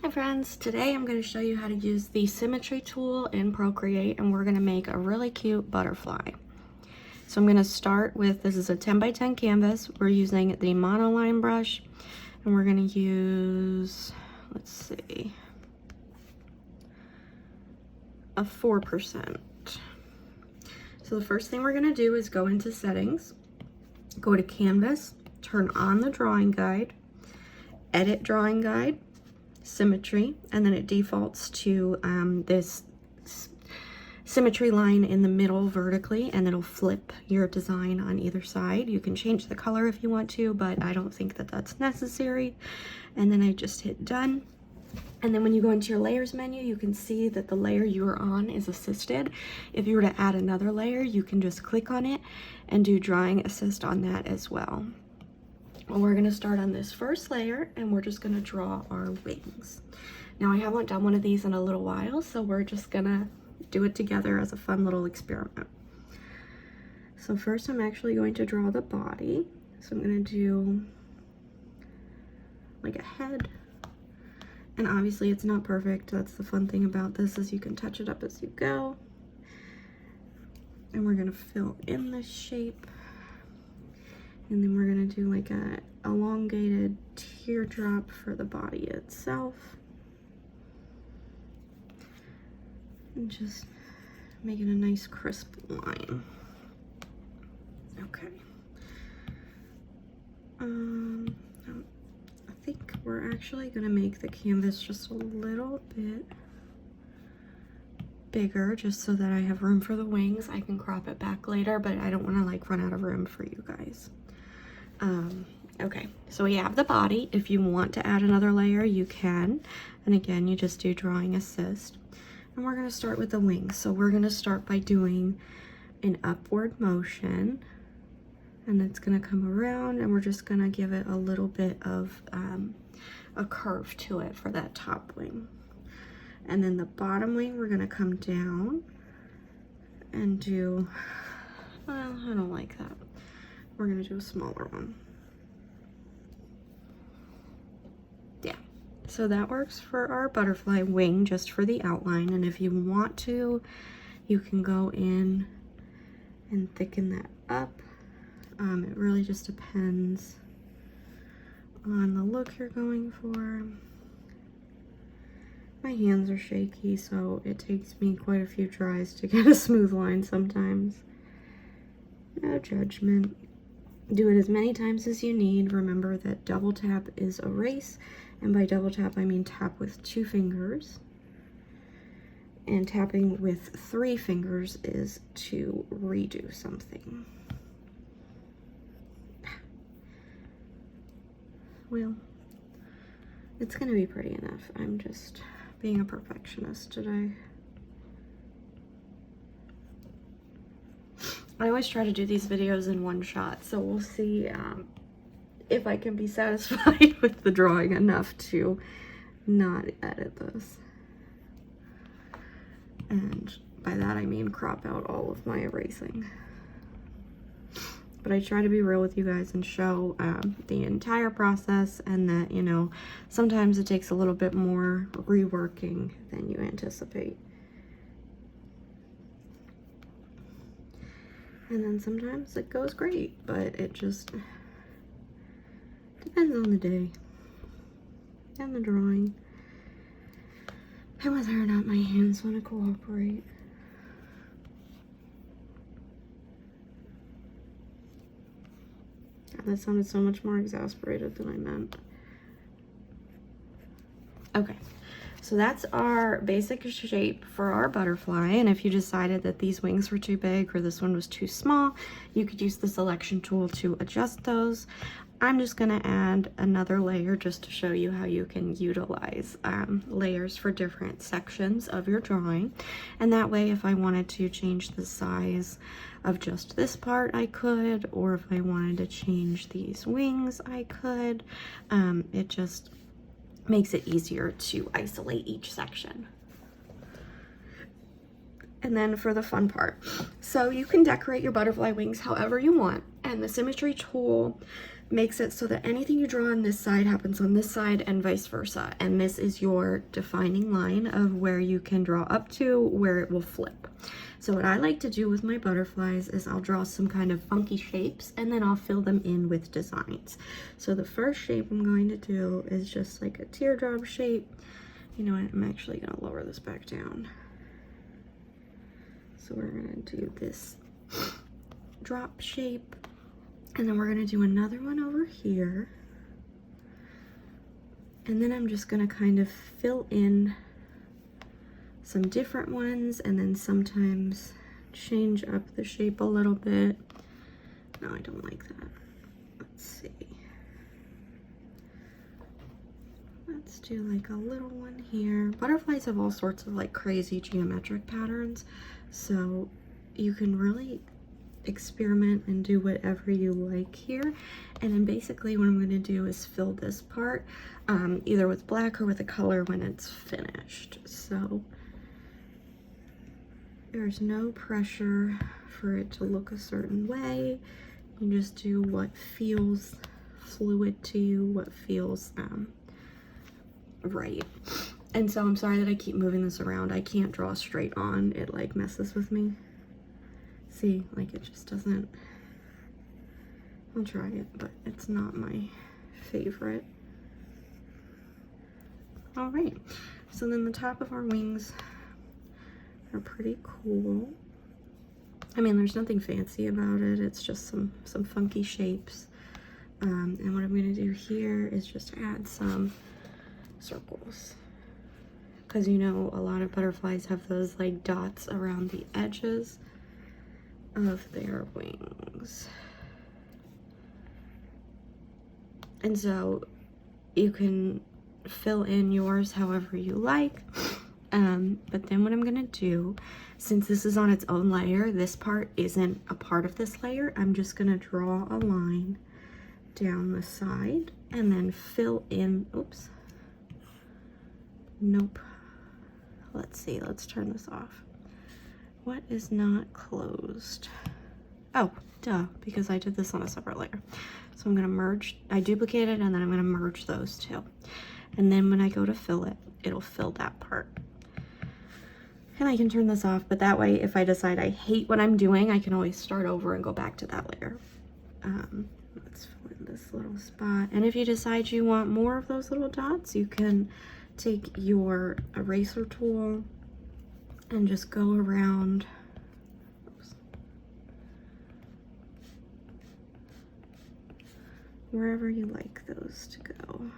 Hi friends, today I'm going to show you how to use the Symmetry tool in Procreate, and we're going to make a really cute butterfly. So I'm going to start with, this is a 10 by 10 canvas. We're using the Monoline brush, and we're going to use, let's see, a 4%. So the first thing we're going to do is go into settings, go to canvas, turn on the drawing guide, edit drawing guide, symmetry, and then it defaults to this symmetry line in the middle vertically, and it'll flip your design on either side. You can change the color if you want to, but I don't think that that's necessary. And then I just hit done. And then when you go into your layers menu, you can see that the layer you are on is assisted. If you were to add another layer, you can just click on it and do drawing assist on that as well. Well, we're going to start on this first layer, and we're just going to draw our wings. Now, I haven't done one of these in a little while, so we're just going to do it together as a fun little experiment. So first, I'm actually going to draw the body. So I'm going to do like a head. And obviously, it's not perfect. That's the fun thing about this, is you can touch it up as you go. And we're going to fill in this shape. And then we're gonna do like a elongated teardrop for the body itself. And just make it a nice crisp line. Okay. I think we're actually gonna make the canvas just a little bit bigger, just so that I have room for the wings. I can crop it back later, but I don't wanna like run out of room for you guys. Okay, so we have the body. If you want to add another layer, you can. And again, you just do drawing assist. And we're going to start with the wings. So we're going to start by doing an upward motion. And it's going to come around, and we're just going to give it a little bit of a curve to it for that top wing. And then the bottom wing, we're going to come down and do, well, I don't like that. We're gonna do a smaller one. Yeah, so that works for our butterfly wing, just for the outline. And if you want to, you can go in and thicken that up. It really just depends on the look you're going for. My hands are shaky, so it takes me quite a few tries to get a smooth line sometimes. No judgment. Do it as many times as you need. Remember that double tap is erase, and by double tap I mean tap with 2 fingers, and tapping with 3 fingers is to redo something. Well, it's gonna be pretty enough. I'm just being a perfectionist today. I always try to do these videos in one shot, so we'll see if I can be satisfied with the drawing enough to not edit this. And by that I mean crop out all of my erasing. But I try to be real with you guys and show the entire process, and that, you know, sometimes it takes a little bit more reworking than you anticipate. And then sometimes it goes great, but it just depends on the day and the drawing and whether or not my hands want to cooperate. God, that sounded so much more exasperated than I meant. Okay. So that's our basic shape for our butterfly, and if you decided that these wings were too big or this one was too small, you could use the selection tool to adjust those. I'm just going to add another layer just to show you how you can utilize layers for different sections of your drawing, and that way if I wanted to change the size of just this part I could, or if I wanted to change these wings I could. It just makes it easier to isolate each section. And then for the fun part, so you can decorate your butterfly wings however you want. And the Symmetry tool makes it so that anything you draw on this side happens on this side and vice versa. And this is your defining line of where you can draw up to, where it will flip. So what I like to do with my butterflies is I'll draw some kind of funky shapes and then I'll fill them in with designs. So the first shape I'm going to do is just like a teardrop shape. You know what, I'm actually gonna lower this back down. So we're gonna do this drop shape, and then we're gonna do another one over here. And then I'm just gonna kind of fill in some different ones and then sometimes change up the shape a little bit. No, I don't like that. Let's see. Let's do like a little one here. Butterflies have all sorts of like crazy geometric patterns, so you can really experiment and do whatever you like here. And then basically what I'm going to do is fill this part either with black or with a color when it's finished. So there's no pressure for it to look a certain way. You just do what feels fluid to you, what feels right. And so I'm sorry that I keep moving this around. I can't draw straight on. It like messes with me. See, like it just doesn't. I'll try it, but it's not my favorite. All right, so then the top of our wings are pretty cool. I mean, there's nothing fancy about it. It's just some funky shapes. And what I'm gonna do here is just add some circles, because you know a lot of butterflies have those like dots around the edges of their wings. And so you can fill in yours however you like. But then what I'm gonna do, since this is on its own layer, this part isn't a part of this layer, I'm just gonna draw a line down the side and then fill in, oops. Nope. Let's see, let's turn this off. What is not closed? Oh, duh, because I did this on a separate layer. So I'm gonna merge, I duplicated and then I'm gonna merge those two. And then when I go to fill it, it'll fill that part. And I can turn this off, but that way if I decide I hate what I'm doing, I can always start over and go back to that layer. Let's fill in this little spot. And if you decide you want more of those little dots, you can take your eraser tool and just go around. Oops. Wherever you like those to go.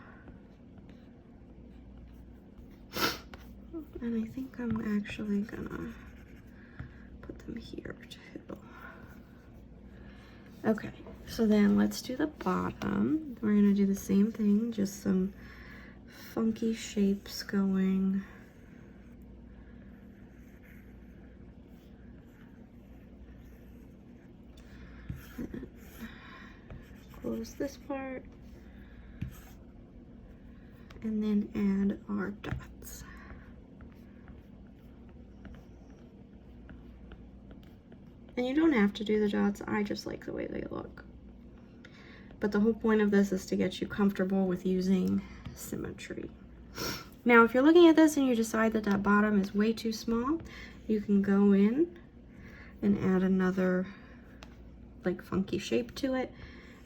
And I think I'm actually gonna put them here too. Okay, so then let's do the bottom. We're gonna do the same thing, just some funky shapes going. And close this part. And then add our dots. And you don't have to do the dots, I just like the way they look. But the whole point of this is to get you comfortable with using Symmetry. Now, if you're looking at this and you decide that that bottom is way too small, you can go in and add another like funky shape to it,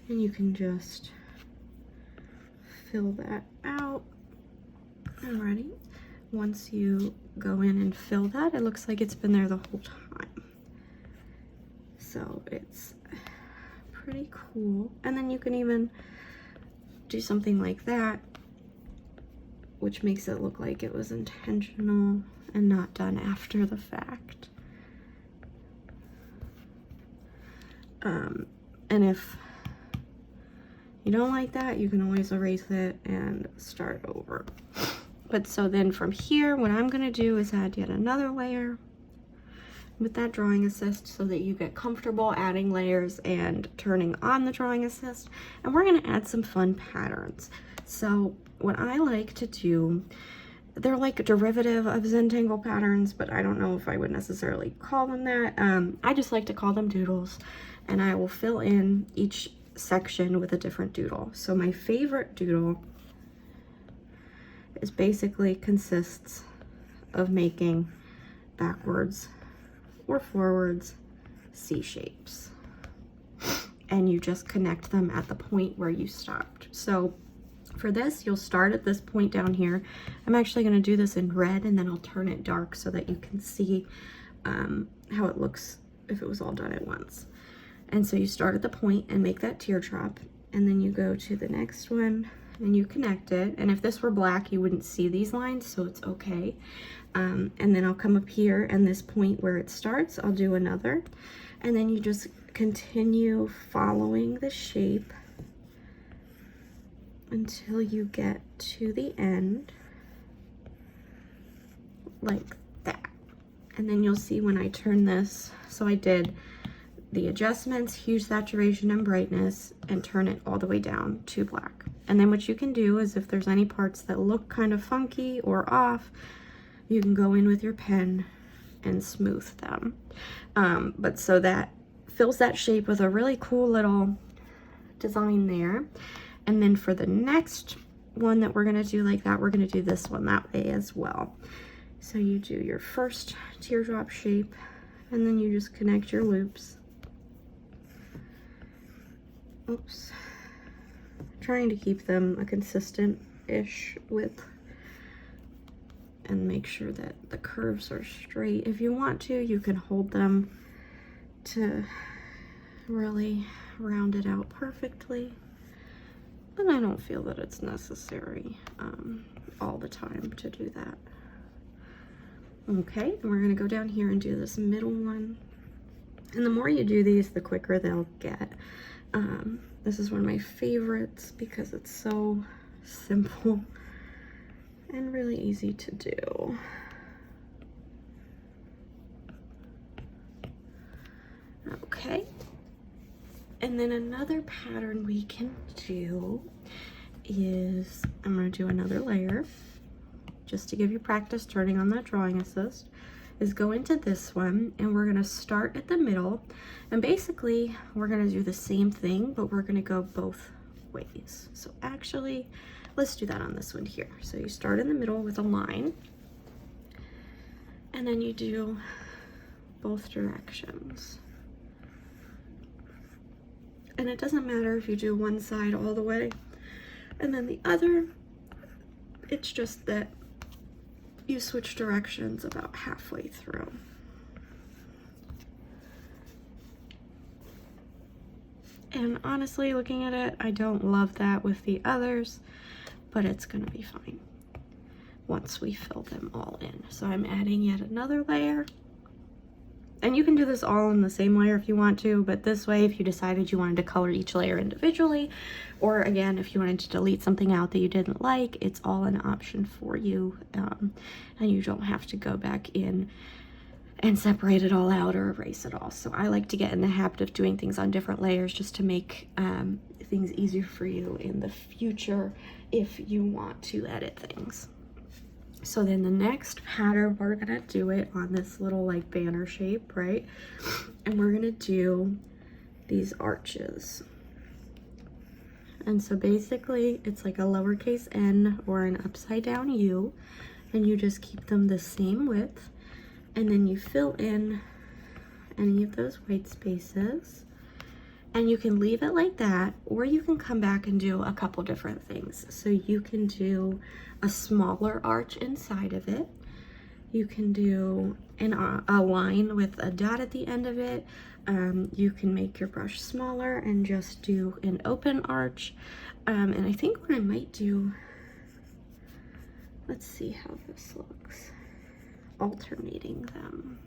and you can just fill that out. Alrighty. Once you go in and fill that, it looks like it's been there the whole time. So it's pretty cool. And then you can even do something like that, which makes it look like it was intentional and not done after the fact. And if you don't like that, you can always erase it and start over. But so then from here, what I'm gonna do is add yet another layer with that drawing assist so that you get comfortable adding layers and turning on the drawing assist. And we're gonna add some fun patterns. So what I like to do they're like a derivative of Zentangle patterns, but I don't know if I would necessarily call them that. I just like to call them doodles, and I will fill in each section with a different doodle. So my favorite doodle is basically consists of making backwards or forwards C shapes, and you just connect them at the point where you stopped. So for this, you'll start at this point down here. I'm actually going to do this in red, and then I'll turn it dark so that you can see how it looks if it was all done at once. And so you start at the point and make that teardrop, and then you go to the next one and you connect it. And if this were black, you wouldn't see these lines, so it's okay. And then I'll come up here, and this point where it starts, I'll do another. And then you just continue following the shape until you get to the end, like that. And then you'll see when I turn this, so I did the adjustments, hue, saturation, and brightness, and turn it all the way down to black. And then what you can do is, if there's any parts that look kind of funky or off, you can go in with your pen and smooth them. But so that fills that shape with a really cool little design there. And then for the next one that we're gonna do like that, we're gonna do this one that way as well. So you do your first teardrop shape, and then you just connect your loops. Oops. Trying to keep them a consistent-ish width and make sure that the curves are straight. If you want to, you can hold them to really round it out perfectly. But I don't feel that it's necessary all the time to do that. Okay, and we're gonna go down here and do this middle one. And the more you do these, the quicker they'll get. This is one of my favorites because it's so simple and really easy to do. Okay. And then another pattern we can do is, I'm going to do another layer just to give you practice turning on that drawing assist, is go into this one, and we're going to start at the middle, and basically we're going to do the same thing, but we're going to go both ways. So actually, let's do that on this one here. So you start in the middle with a line, and then you do both directions. And it doesn't matter if you do one side all the way and then the other. It's just that you switch directions about halfway through. And honestly, looking at it, I don't love that with the others, but it's gonna be fine once we fill them all in. So I'm adding yet another layer. And you can do this all in the same layer if you want to, but this way, if you decided you wanted to color each layer individually, or again, if you wanted to delete something out that you didn't like, it's all an option for you. And you don't have to go back in and separate it all out or erase it all. So I like to get in the habit of doing things on different layers just to make things easier for you in the future if you want to edit things. So then the next pattern, we're gonna do it on this little like banner shape, right? And we're gonna do these arches. And so basically it's like a lowercase n or an upside down U, and you just keep them the same width, and then you fill in any of those white spaces. And you can leave it like that, or you can come back and do a couple different things. So you can do a smaller arch inside of it. You can do a line with a dot at the end of it. You can make your brush smaller and just do an open arch. And I think what I might do, let's see how this looks, alternating them.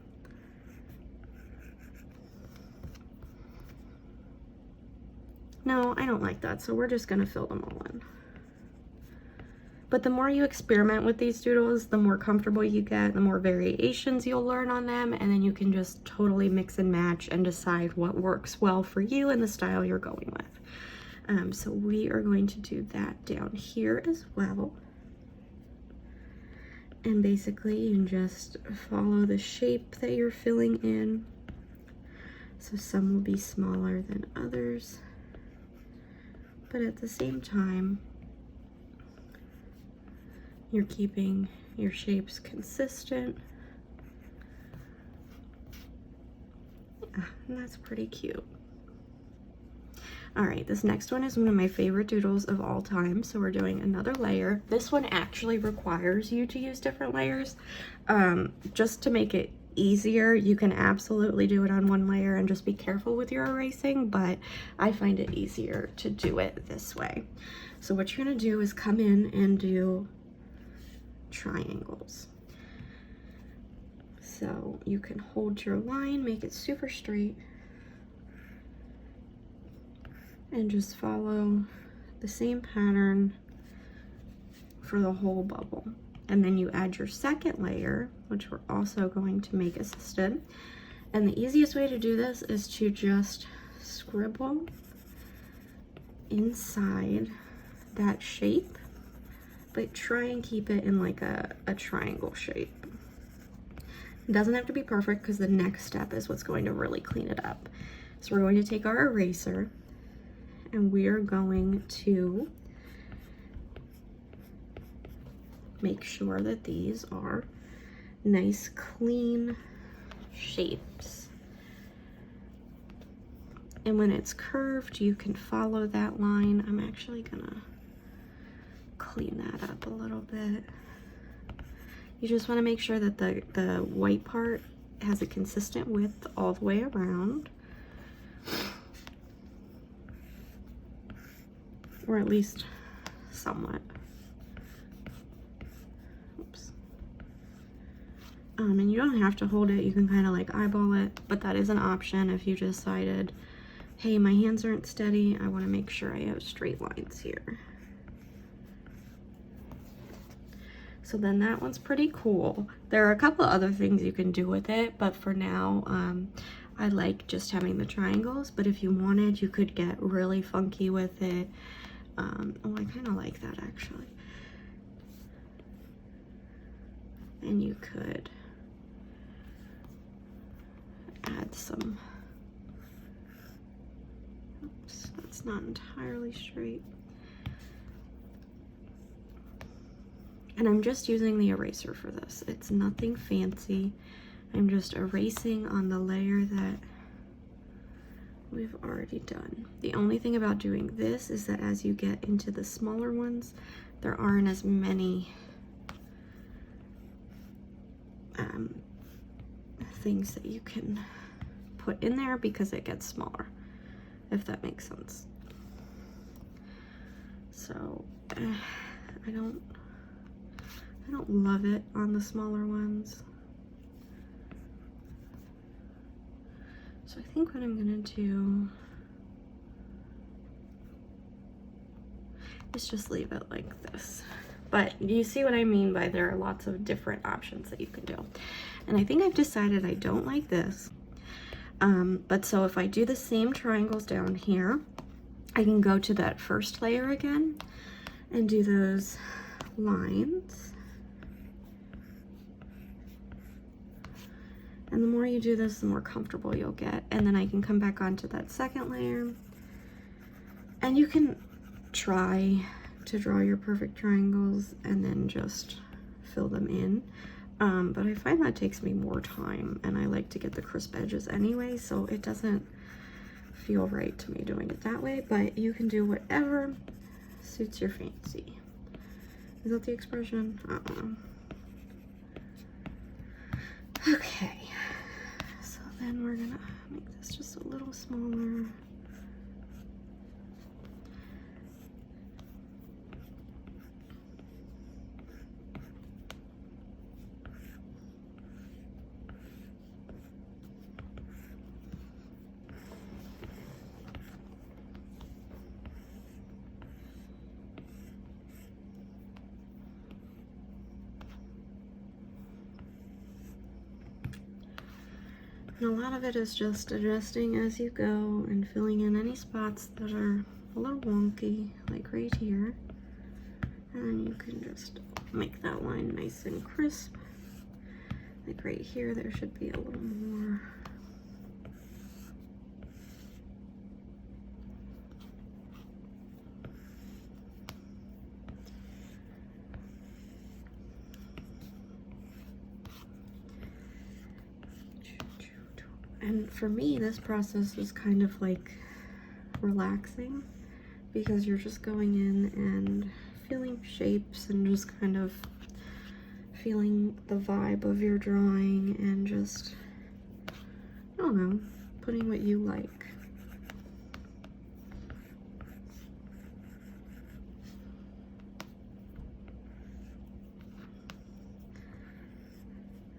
No, I don't like that, so we're just gonna fill them all in. But the more you experiment with these doodles, the more comfortable you get, the more variations you'll learn on them, and then you can just totally mix and match and decide what works well for you and the style you're going with. So we are going to do that down here as well. And basically you can just follow the shape that you're filling in. So some will be smaller than others, but at the same time, you're keeping your shapes consistent. And that's pretty cute. All right, this next one is one of my favorite doodles of all time. So we're doing another layer. This one actually requires you to use different layers. Just to make it easier, you can absolutely do it on one layer and just be careful with your erasing, but I find it easier to do it this way. So what you're gonna do is come in and do triangles. So you can hold your line, make it super straight, and just follow the same pattern for the whole bubble. And then you add your second layer, which we're also going to make assisted. And the easiest way to do this is to just scribble inside that shape, but try and keep it in like a triangle shape. It doesn't have to be perfect because the next step is what's going to really clean it up. So we're going to take our eraser and we are going to make sure that these are nice, clean shapes. And when it's curved, you can follow that line. I'm actually gonna clean that up a little bit. You just want to make sure that the white part has a consistent width all the way around. Or at least somewhat. Oops. And you don't have to hold it, you can kind of like eyeball it, but that is an option if you decided, hey, my hands aren't steady, I want to make sure I have straight lines here. So then that one's pretty cool. There are a couple other things you can do with it, but for now, I like just having the triangles, but if you wanted, you could get really funky with it. Oh, I kind of like that actually. And you could add some, oops, that's not entirely straight. And I'm just using the eraser for this. It's nothing fancy. I'm just erasing on the layer that we've already done. The only thing about doing this is that as you get into the smaller ones, there aren't as many things that you can put in there because it gets smaller, if that makes sense. So I don't love it on the smaller ones. So I think what I'm gonna do is just leave it like this. But you see what I mean by there are lots of different options that you can do. And I think I've decided I don't like this. But so if I do the same triangles down here, I can go to that first layer again and do those lines. And the more you do this, the more comfortable you'll get. And then I can come back onto that second layer. And you can try to draw your perfect triangles and then just fill them in. But I find that takes me more time, and I like to get the crisp edges anyway, so it doesn't feel right to me doing it that way. But you can do whatever suits your fancy. Is that the expression? I don't know. Okay, so then we're gonna make this just a little smaller. And a lot of it is just adjusting as you go and filling in any spots that are a little wonky, like right here. And then you can just make that line nice and crisp. Like right here, there should be a little more. And for me, this process is kind of like relaxing because you're just going in and feeling shapes and just kind of feeling the vibe of your drawing and just, I don't know, putting what you like.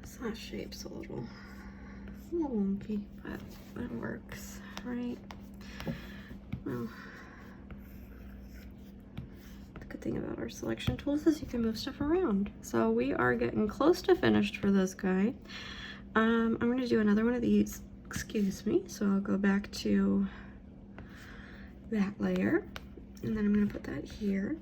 So that shape's a little wonky, but it works, right? Well, the good thing about our selection tools is you can move stuff around. So we are getting close to finished for this guy. I'm going to do another one of these, excuse me. So I'll go back to that layer, and then I'm going to put that here.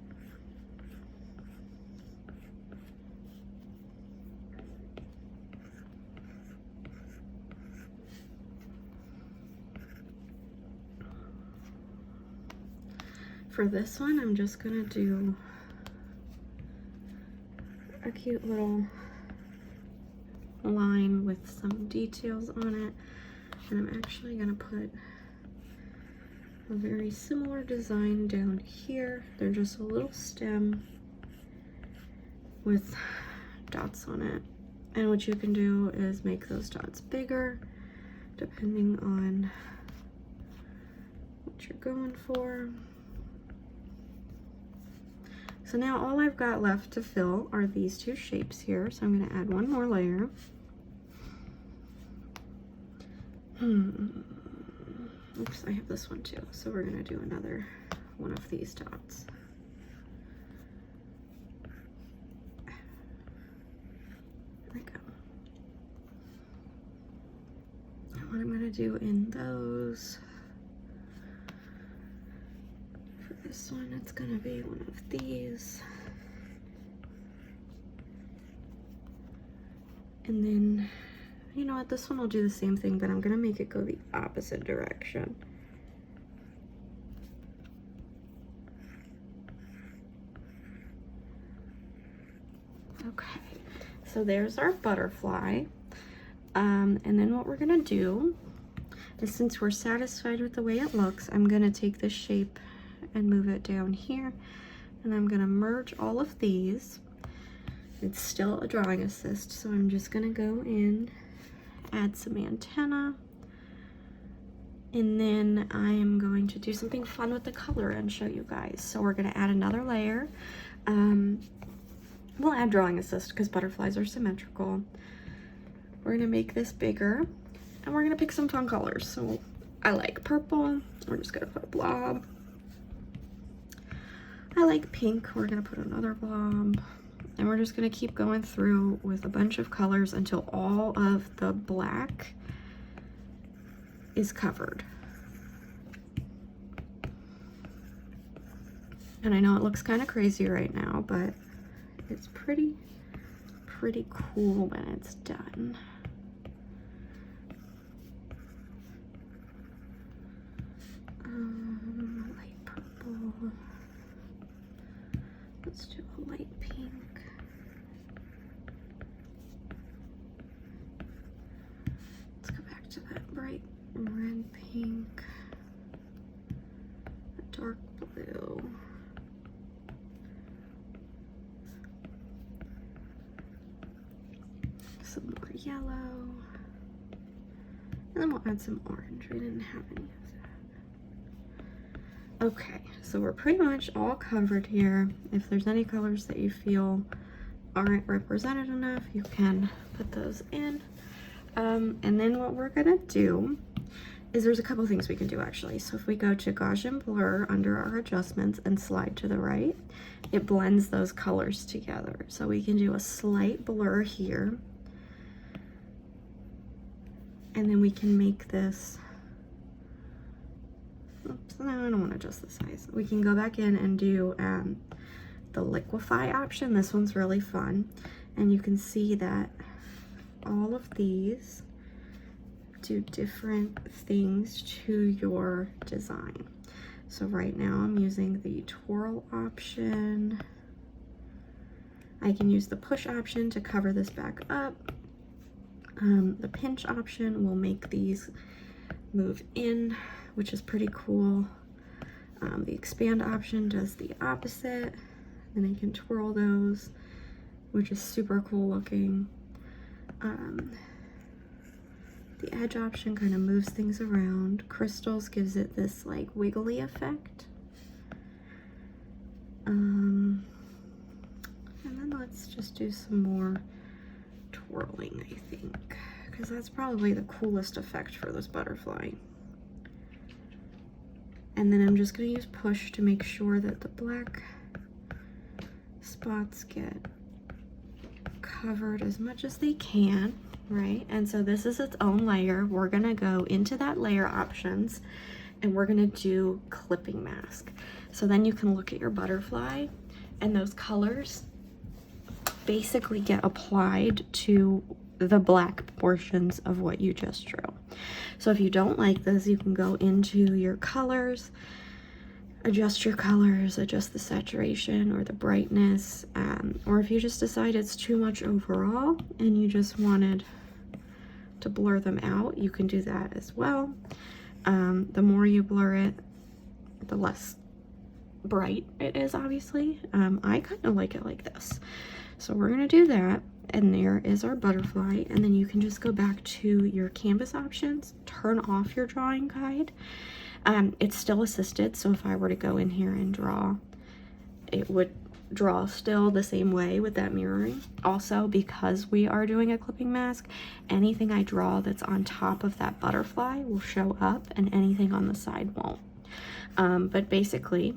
For this one, I'm just gonna do a cute little line with some details on it. And I'm actually gonna put a very similar design down here. They're just a little stem with dots on it. And what you can do is make those dots bigger, depending on what you're going for. So now all I've got left to fill are these two shapes here. So I'm going to add one more layer. Oops, I have this one too. So we're going to do another one of these dots. There we go. And what I'm going to do in those, this one, it's gonna be one of these, and then, you know what, this one will do the same thing, but I'm gonna make it go the opposite direction. Okay, so there's our butterfly, and then what we're gonna do is, since we're satisfied with the way it looks, I'm gonna take this shape and move it down here, and I'm gonna merge all of these. It's still a drawing assist, so I'm just gonna go in, add some antenna, and then I am going to do something fun with the color and show you guys. So we're gonna add another layer. We'll add drawing assist because butterflies are symmetrical. We're gonna make this bigger, and we're gonna pick some fun colors. So I like purple, we're just gonna put a blob. I like pink, we're gonna put another blob, and we're just gonna keep going through with a bunch of colors until all of the black is covered. And I know it looks kind of crazy right now, but it's pretty cool when it's done. Light purple. Let's do a light pink. Let's go back to that bright red pink. A dark blue. Some more yellow. And then we'll add some orange. We didn't have any of that. Okay, so we're pretty much all covered here. If there's any colors that you feel aren't represented enough, you can put those in. And then what we're gonna do is, there's a couple things we can do actually. So if we go to Gaussian Blur under our adjustments and slide to the right, it blends those colors together. So we can do a slight blur here. And then we can make this, oops, no, I don't want to adjust the size. We can go back in and do the liquify option. This one's really fun. And you can see that all of these do different things to your design. So right now I'm using the twirl option. I can use the push option to cover this back up. The pinch option will make these move in, which is pretty cool. The expand option does the opposite. Then I can twirl those, which is super cool looking. The edge option kind of moves things around. Crystals gives it this like wiggly effect. And then let's just do some more twirling, I think, because that's probably the coolest effect for this butterfly. And then I'm just going to use push to make sure that the black spots get covered as much as they can, right? And so this is its own layer. We're going to go into that layer options and we're going to do clipping mask. So then you can look at your butterfly and those colors basically get applied to the black portions of what you just drew. So if you don't like this, you can go into your colors, adjust your colors, adjust the saturation or the brightness, or if you just decide it's too much overall and you just wanted to blur them out, you can do that as well. The more you blur it, the less bright it is, obviously. I kind of like it like this. So we're gonna do that, and there is our butterfly, and then you can just go back to your canvas options, turn off your drawing guide. It's still assisted, so if I were to go in here and draw, it would draw still the same way with that mirroring. Also, because we are doing a clipping mask, anything I draw that's on top of that butterfly will show up, and anything on the side won't. But basically,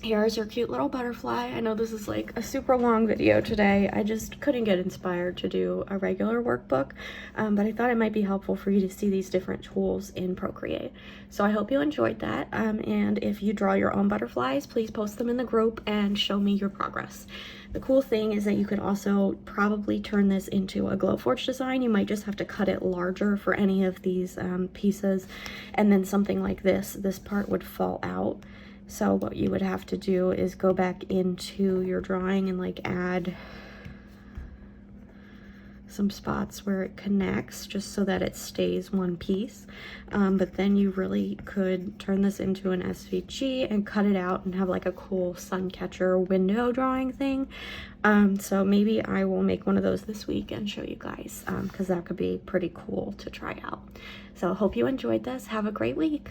here's your cute little butterfly. I know this is like a super long video today. I just couldn't get inspired to do a regular workbook, but I thought it might be helpful for you to see these different tools in Procreate. So I hope you enjoyed that, and if you draw your own butterflies, please post them in the group and show me your progress. The cool thing is that you could also probably turn this into a Glowforge design. You might just have to cut it larger for any of these pieces, and then something like this part would fall out. So what you would have to do is go back into your drawing and like add some spots where it connects just so that it stays one piece. But then you really could turn this into an SVG and cut it out and have like a cool sun catcher window drawing thing. So maybe I will make one of those this week and show you guys, because that could be pretty cool to try out. So hope you enjoyed this. Have a great week.